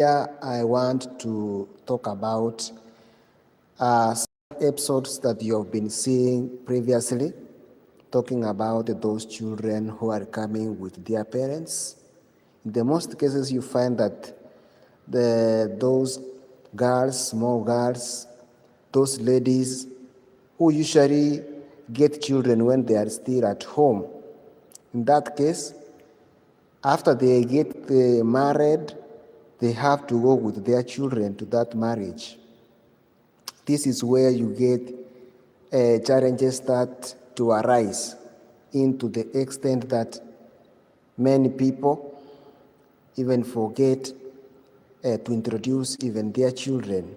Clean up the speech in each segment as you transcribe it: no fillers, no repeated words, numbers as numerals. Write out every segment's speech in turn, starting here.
Here I want to talk about some episodes that you have been seeing previously, talking about those children who are coming with their parents. In the most cases, you find that those girls, small girls, those ladies who usually get children when they are still at home. In that case, after they get married, they have to go with their children to that marriage. This is where you get challenges start to arise into the extent that many people even forget to introduce even their children.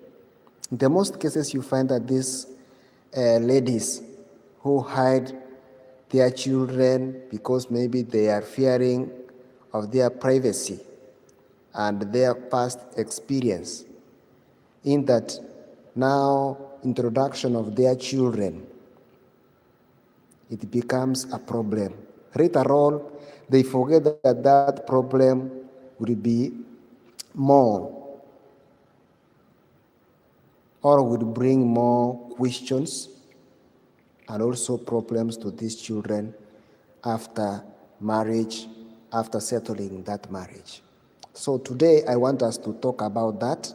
In the most cases, you find that these ladies who hide their children because maybe they are fearing of their privacy and their past experience, in that now introduction of their children, it becomes a problem. Later on, they forget that that problem will be more or will bring more questions and also problems to these children after marriage, after settling that marriage. So today I want us to talk about that,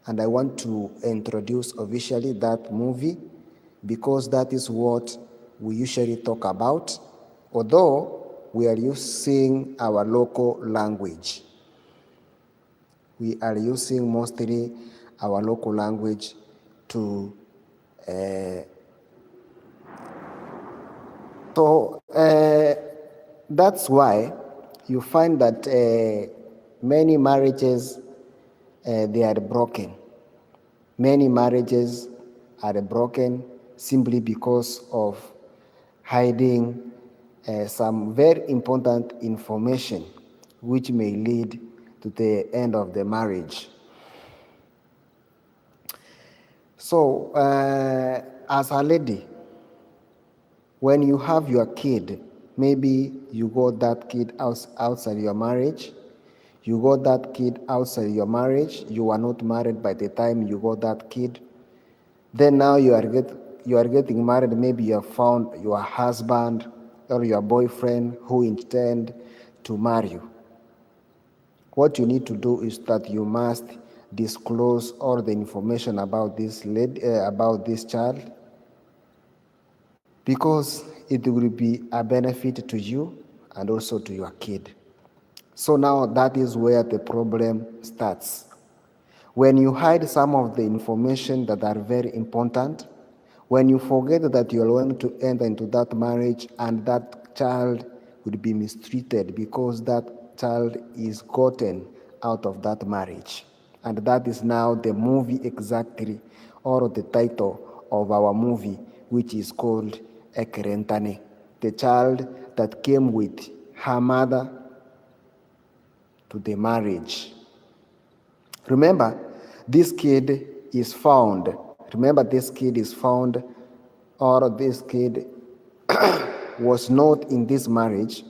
and I want to introduce officially that movie because that is what we usually talk about, although we are using our local language. We are using mostly our local language to that's why you find that many marriages they are broken. Many marriages are broken simply because of hiding some very important information which may lead to the end of the marriage. So, as a lady, when you have your kid, maybe you got that kid outside your marriage, you got that kid outside your marriage, you were not married by the time you got that kid, then now you are getting married, maybe you have found your husband or your boyfriend who intend to marry you. What you need to do is that you must disclose all the information about this child, because it will be a benefit to you and also to your kid. So now that is where the problem starts. When you hide some of the information that are very important, when you forget that you are going to enter into that marriage and that child will be mistreated because that child is gotten out of that marriage. And that is now the movie exactly, or the title of our movie, which is called Ekerentane, the child that came with her mother to the marriage. Remember, this kid is found, or this kid was not in this marriage.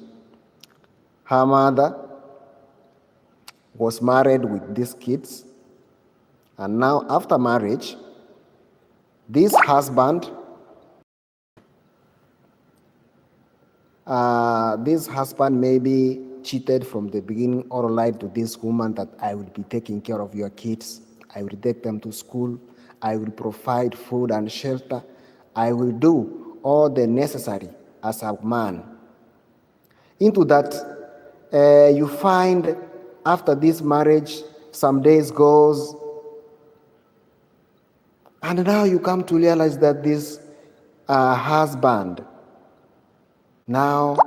Her mother was married with these kids, and now after marriage, this husband maybe cheated from the beginning or lied to this woman that I will be taking care of your kids, I will take them to school, I will provide food and shelter, I will do all the necessary as a man. Into that, you find after this marriage, some days goes, and now you come to realize that this husband now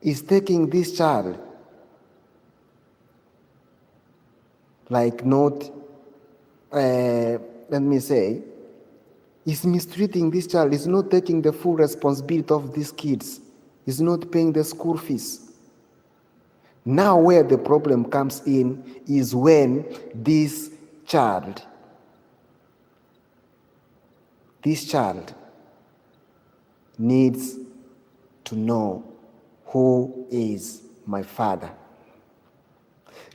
is taking this child like not, let me say, is mistreating this child, is not taking the full responsibility of these kids, is not paying the school fees. Now where the problem comes in is when this child needs to know who is my father.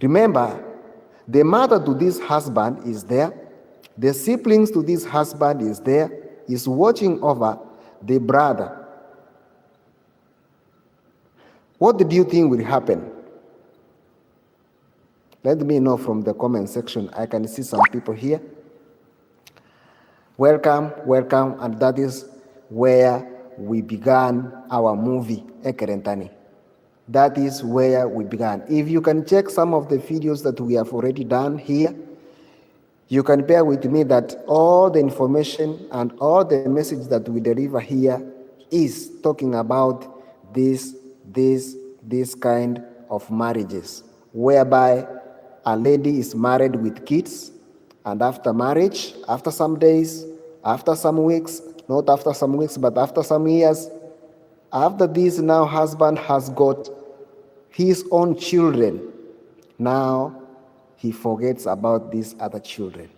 Remember, The mother to this husband is there. The siblings to this husband is there, is watching over the brother. What do you think will happen? Let me know from the comment section. I can see some people here. Welcome, welcome, and that is where we began our movie, Ekerentane. That is where we began. If you can check some of the videos that we have already done here, you can bear with me that all the information and all the message that we deliver here is talking about this kind of marriages, whereby a lady is married with kids, and after marriage, after some days, after some weeks, not after some weeks, but after some years, after this now husband has got his own children, now he forgets about these other children.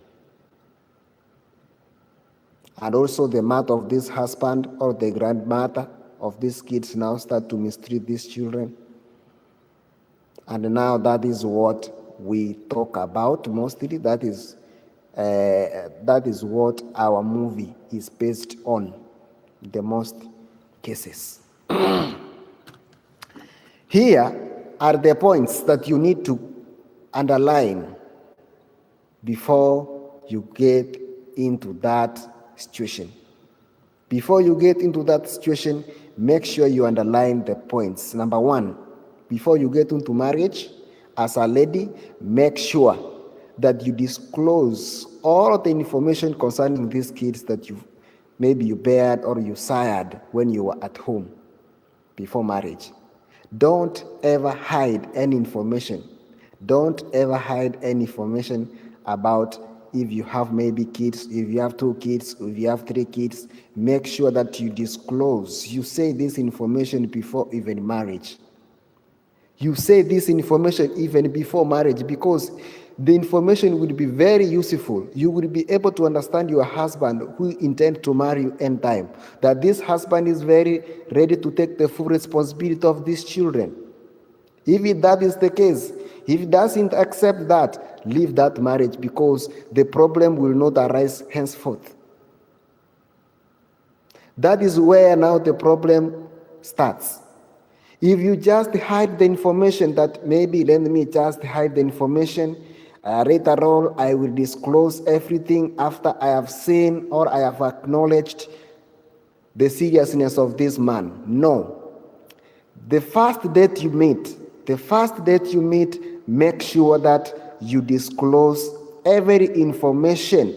And also the mother of this husband or the grandmother of these kids now start to mistreat these children. And now that is what we talk about mostly. That is what our movie is based on, the most cases. Here are the points that you need to underline before you get into that situation. Before you get into that situation, make sure you underline the points. Number one, before you get into marriage, as a lady, make sure that you disclose all the information concerning these kids that maybe you bared or you sired when you were at home before marriage. Don't ever hide any information. Don't ever hide any information about if you have maybe kids, if you have 2 kids, if you have 3 kids. Make sure that you disclose. You say this information before even marriage. You say this information even before marriage, because the information will be very useful. You will be able to understand your husband who intends to marry you in time, that this husband is very ready to take the full responsibility of these children. If that is the case, if he doesn't accept that, leave that marriage, because the problem will not arise henceforth. That is where now the problem starts. If you just hide the information that maybe let me just hide the information, later on I will disclose everything after I have seen or I have acknowledged the seriousness of this man. No. The first date you meet, make sure that you disclose every information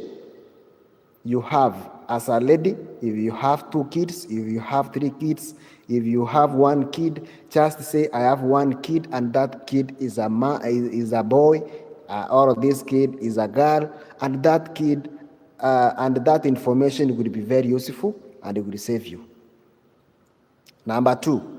you have as a lady. If you have 2 kids, if you have 3 kids, if you have 1 kid, just say I have 1 kid and that kid is a boy, or this kid is a girl, and that kid and that information will be very useful and it will save you. Number 2,